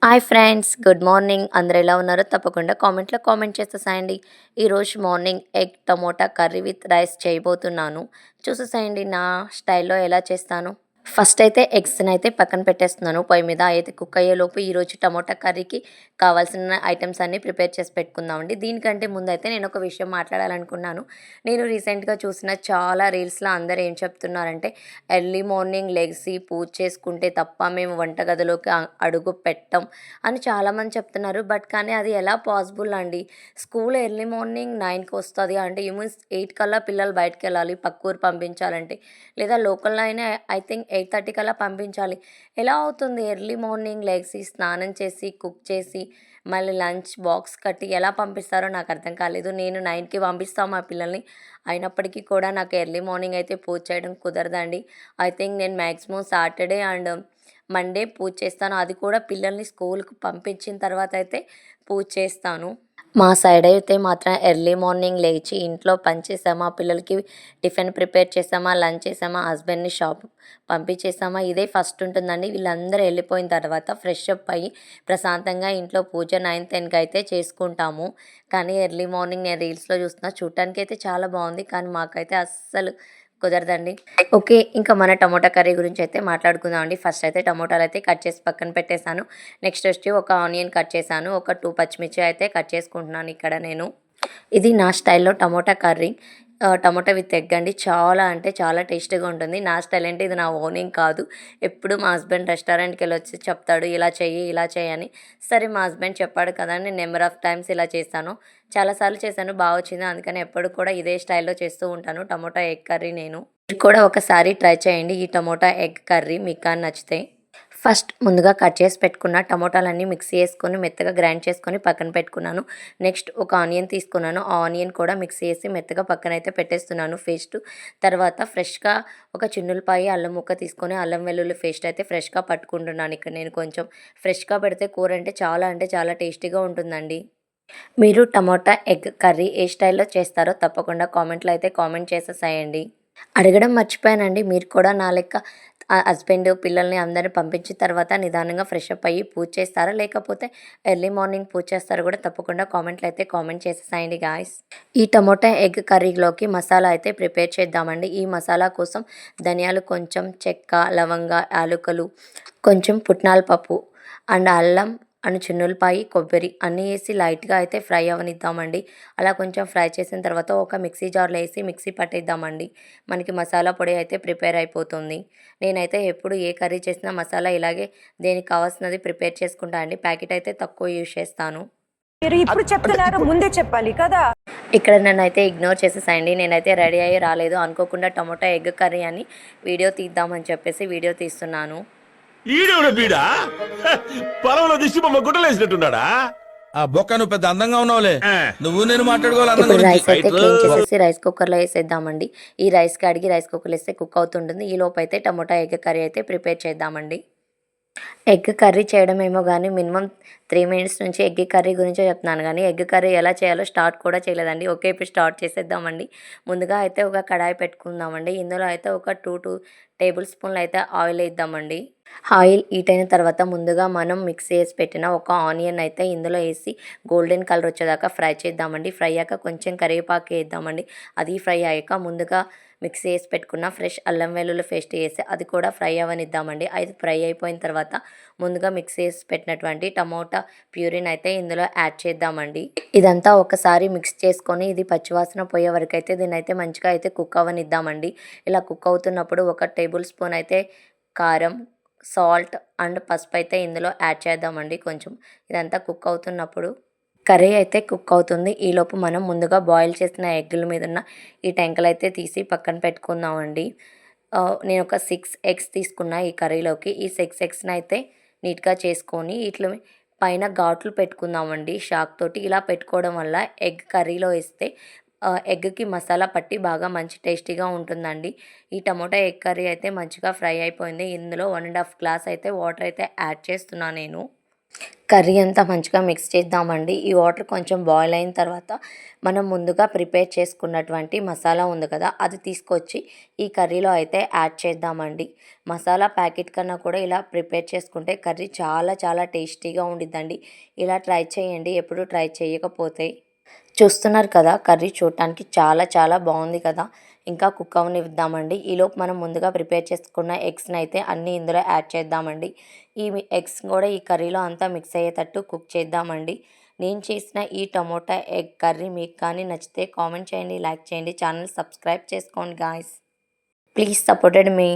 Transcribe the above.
Hi friends, good morning. అందరూ ఎలా ఉన్నారో తప్పకుండా కామెంట్లో కామెంట్ చేసేసేయండి. ఈరోజు morning egg tomato curry with rice చేయబోతున్నాను. చూసేసేయండి నా స్టైల్‌లో ఎలా చేస్తానో. ఫస్ట్ అయితే ఎగ్స్‌ని అయితే పక్కన పెట్టేస్తున్నాను పొయ్యి మీద. అయితే కుక్ అయ్యేలోపు ఈరోజు టమోటా కర్రీకి కావాల్సిన ఐటెమ్స్ అన్నీ ప్రిపేర్ చేసి పెట్టుకుందామండి. దీనికంటే ముందైతే నేను ఒక విషయం మాట్లాడాలనుకున్నాను. నేను రీసెంట్‌గా చూసిన చాలా రీల్స్‌లో అందరూ ఏం చెప్తున్నారంటే, ఎర్లీ మార్నింగ్ లెగిసి పూజ చేసుకుంటే తప్ప మేము వంటగదిలోకి అడుగు పెట్టం అని చాలామంది చెప్తున్నారు. బట్ కానీ అది ఎలా పాసిబుల్ అండి? స్కూల్ ఎర్లీ మార్నింగ్ 9కి వస్తది అంటే మీన్స్ 8 కల్లా పిల్లలు బయటికెళ్ళాలి పక్క ఊరు పంపించాలంటే. లేదా లోకల్‌లో అయినా ఐ థింక్ 8:30 కల్లా పంపించాలి. ఎలా అవుతుంది ఎర్లీ మార్నింగ్ లెగిసి, స్నానం చేసి, కుక్ చేసి, మళ్ళీ లంచ్ బాక్స్ కట్టి ఎలా పంపిస్తారో నాకు అర్థం కాలేదు. నేను 9కి పంపిస్తాం మా పిల్లల్ని. అయినప్పటికీ కూడా నాకు ఎర్లీ మార్నింగ్ అయితే పూజ చేయడం కుదరదండి. ఐ థింక్ నేను మాక్సిమం సాటర్డే అండ్ మండే పూజ చేస్తాను. అది కూడా పిల్లల్ని స్కూల్‌కి పంపించిన తర్వాత అయితే పూజ చేస్తాను. మా సైడ్ అయితే మాత్రం ఎర్లీ మార్నింగ్ లేచి ఇంట్లో పని చేసామా, పిల్లలకి టిఫిన్ ప్రిపేర్ చేసామా, లంచ్ చేసామా, హస్బెండ్‌ని షాప్ పంపించేసామా, ఇదే ఫస్ట్ ఉంటుందండి. వీళ్ళందరూ వెళ్ళిపోయిన తర్వాత ఫ్రెష్ అప్ అయ్యి ప్రశాంతంగా ఇంట్లో పూజ 9, 10కి అయితే చేసుకుంటాము. కానీ ఎర్లీ మార్నింగ్ నేను రీల్స్‌లో చూస్తున్నా, చూడటానికైతే చాలా బాగుంది. కానీ మాకైతే అస్సలు కుదరదండి. ఓకే. ఇంకా మన టమోటా కర్రీ గురించయితే మాట్లాడుకుందామండి. ఫస్ట్ అయితే టమోటాలయితే కట్ చేసి పక్కన పెట్టేసాను. నెక్స్ట్ వచ్చి ఒక ఆనియన్ కట్ చేశాను. ఒక 2 పచ్చిమిర్చి అయితే కట్ చేసుకుంటున్నాను ఇక్కడ నేను. ఇది నా స్టైల్‌లో tomato curry. Tomato with egg అండి. చాలా అంటే చాలా టేస్టీగా ఉంటుంది. నా స్టైల్ అంటే ఇది నా ఓన్ ఏం కాదు. ఎప్పుడు మా హస్బెండ్ రెస్టారెంట్‌కెళ్ళొచ్చి చెప్తాడు ఇలా చెయ్యి, ఇలా చెయ్యి అని. సరే మా హస్బెండ్ చెప్పాడు కదా అని నేను నెంబర్ ఆఫ్ టైమ్స్ ఇలా చేశాను. చాలా సార్లు చేశాను, వచ్చింది. అందుకని ఎప్పుడు కూడా ఇదే స్టైల్‌లో చేస్తూ ఉంటాను టమోటా ఎగ్ కర్రీ నేను. మీరు కూడా ఒకసారి ట్రై చేయండి ఈ టమోటా ఎగ్ కర్రీ మీకు గాని నచ్చితే. ఫస్ట్ ముందుగా కట్ చేసి పెట్టుకున్న టమోటాలన్నీ మిక్సీ వేసుకొని మెత్తగా గ్రైండ్ చేసుకొని పక్కన పెట్టుకున్నాను. నెక్స్ట్ ఒక ఆనియన్ తీసుకున్నాను. ఆ ఆనియన్ కూడా మిక్సీ వేసి మెత్తగా పక్కనైతే పెట్టేస్తున్నాను పేస్ట్. తర్వాత ఫ్రెష్‌గా ఒక చిన్నుల్లిపాయ, అల్లం ముక్క తీసుకొని అల్లం వెల్లుల్లి పేస్ట్ అయితే ఫ్రెష్‌గా పట్టుకుంటున్నాను ఇక్కడ నేను కొంచెం. ఫ్రెష్‌గా పెడితే కూర అంటే చాలా టేస్టీగా ఉంటుందండి. మీరు టమోటా ఎగ్ కర్రీ ఏ స్టైల్‌లో చేస్తారో తప్పకుండా కామెంట్‌లో అయితే కామెంట్ చేసేసేయండి. అడగడం మర్చిపోయానండి. మీరు కూడా నా లెక్క హస్బెండ్, పిల్లల్ని అందరిని పంపించిన తర్వాత నిదానంగా ఫ్రెష్ అప్ అయ్యి పూజ చేస్తారా? లేకపోతే ఎర్లీ మార్నింగ్ పూజ చేస్తారో కూడా తప్పకుండా కామెంట్‌లో అయితే కామెంట్ చేసేసేయండి గాయ్స్. ఈ టమోటా ఎగ్ కర్రీలోకి మసాలా అయితే ప్రిపేర్ చేద్దామండి. ఈ మసాలా కోసం ధనియాలు కొంచెం, చెక్క, లవంగ, యాలుకలు, కొంచెం పుట్నాల పప్పు అండ్ అల్లం అండ్ చిన్నుల్లిపాయి, కొబ్బరి అన్నీ ఏసి లైట్‌గా అయితే ఫ్రై అవ్వనిద్దామండి. అలా కొంచెం ఫ్రై చేసిన తర్వాత ఒక మిక్సీ జార్‌లో ఏసి మిక్సీ పట్టేద్దామండి. మనకి మసాలా పొడి అయితే ప్రిపేర్ అయిపోతుంది. నేనైతే ఎప్పుడు ఏ కర్రీ చేసినా మసాలా ఇలాగే దేనికి కావాల్సినది ప్రిపేర్ చేసుకుంటా అండి. ప్యాకెట్ అయితే తక్కువ యూజ్ చేస్తాను. మీరు ఇప్పుడు చెప్తున్నారు, ముందే చెప్పాలి కదా! ఇక్కడ నన్నైతే ఇగ్నోర్ చేసేసేయండి. నేనైతే రెడీ అయ్యి రాలేదు. అనుకోకుండా టమోటా ఎగ్ కర్రీ అని వీడియో తీద్దామని చెప్పేసి వీడియో తీస్తున్నాను. ఈడేవుడ బీడా పొలంలో దిష్టి బొమ్మ గుడ్డలేసినట్టున్నాడా? ఆ బొక్క నువ్వు పెద్ద అందంగా ఉన్నావులే. ఆ. నువ్వు నేను మాట్లాడుకోవాలి అందం ఇప్పుడు గురించి. రైస్ అయితే క్లీన్ చేసేసి రైస్ కుక్కర్‌లో ఏసేద్దామండి. ఈ రైస్ కడిగి రైస్ కుక్కర్‌లో ఏస్తే కుక్ అవుతుంటుంది. ఈలోపైతే టమోటా ఎగ్ కర్రీ అయితే ప్రిపేర్ చేద్దామండి. ఎగ్ కర్రీ చేయడమేమో గానీ మినిమమ్ 3 మినిట్స్ నుంచి ఎగ్ కర్రీ గురించే చెప్తున్నాను గానీ, ఎగ్ కర్రీ ఎలా చేయాలో స్టార్ట్ కూడా చేయలేదండి. ఓకే. ఇప్పుడు స్టార్ట్ చేసేద్దామండి. ముందుగా అయితే ఒక కడాయి పెట్టుకుందామండి. ఇందులో అయితే ఒక 2 టేబుల్ స్పూన్‌లు అయితే ఆయిల్ ఏద్దామండి. ఆయిల్ హీట్ అయిన తర్వాత ముందుగా మనం మిక్సీ చేసి పెట్టిన ఒక ఆనియన్ అయితే ఇందులో ఏసి గోల్డెన్ కలర్ వచ్చేదాకా ఫ్రై చేద్దామండి. ఫ్రై అయ్యాక కొంచెం కరివేపాకు ఏద్దామండి. అది ఫ్రై అయ్యాక ముందుగా మిక్సీ చేసి పెట్టుకున్న ఫ్రెష్ అల్లం వెల్లుల్లి పేస్ట్ ఏసి అది కూడా ఫ్రై అవ్వనిద్దామండి. అది ఫ్రై అయిపోయిన తర్వాత ముందుగా మిక్సీ చేసి పెట్టినటువంటి టమోటా ప్యూరీని అయితే ఇందులో యాడ్ చేద్దామండి. ఇదంతా ఒకసారి మిక్స్ చేసుకొని ఇది పచ్చివాసన పోయే వరకైతే దీన్నైతే మంచిగా అయితే కుక్ అవ్వనిద్దామండి. ఇలా కుక్ అవుతున్నప్పుడు ఒక టేబుల్ స్పూన్ అయితే కారం, సాల్ట్ అండ్ పసుపు అయితే ఇందులో యాడ్ చేద్దామండి కొంచెం. ఇదంతా కుక్ అవుతున్నప్పుడు కర్రీ అయితే కుక్ అవుతుంది. ఈలోపు మనం ముందుగా బాయిల్ చేసిన ఎగ్గుల మీదున్న ఈ టెంకలైతే తీసి పక్కన పెట్టుకుందామండి. నేను ఒక 6 ఎగ్స్ తీసుకున్నా ఈ కర్రీలోకి. ఈ 6 ఎగ్స్‌నైతే నీట్‌గా చేసుకొని ఇట్లా పైన ఘాట్లు పెట్టుకుందామండి చాక్ తోటి. ఇలా పెట్టుకోవడం వల్ల ఎగ్ కర్రీలో ఏస్తే ఎగ్‌కి మసాలా పట్టి బాగా మంచి టేస్టీగా ఉంటుందండి. ఈ టమోటా ఎగ్ కర్రీ అయితే మంచిగా ఫ్రై అయిపోయింది. ఇందులో 1 ½ గ్లాస్ అయితే వాటర్ అయితే యాడ్ చేస్తున్నా నేను. కర్రీ అంతా మంచిగా మిక్స్ చేద్దామండి. ఈ వాటర్ కొంచెం బాయిల్ అయిన తర్వాత మనం ముందుగా ప్రిపేర్ చేసుకున్నటువంటి మసాలా ఉంది కదా, అది తీసుకొచ్చి ఈ కర్రీలో అయితే యాడ్ చేద్దామండి. మసాలా ప్యాకెట్ కన్నా కూడా ఇలా ప్రిపేర్ చేసుకుంటే కర్రీ చాలా చాలా టేస్టీగా ఉండిద్దండి. ఇలా ట్రై చేయండి ఎప్పుడు ట్రై చేయకపోతే. చూస్తున్నారు కదా, కర్రీ చూడటానికి చాలా చాలా బాగుంది కదా. ఇంకా కుక్ అవ్వనిద్దామండి. ఈలోపు మనం ముందుగా ప్రిపేర్ చేసుకున్న ఎగ్స్ని అయితే అన్నీ ఇందులో యాడ్ చేద్దామండి. ఎగ్స్ కూడా ఈ కర్రీలో అంతా మిక్స్ అయ్యేటట్టు కుక్ చేద్దామండి. నేను చేసిన ఈ టమోటా ఎగ్ కర్రీ మీకు కానీ నచ్చితే కామెంట్ చేయండి, లైక్ చేయండి, ఛానల్ సబ్స్క్రైబ్ చేసుకోండి గాయ్స్. Please supported me.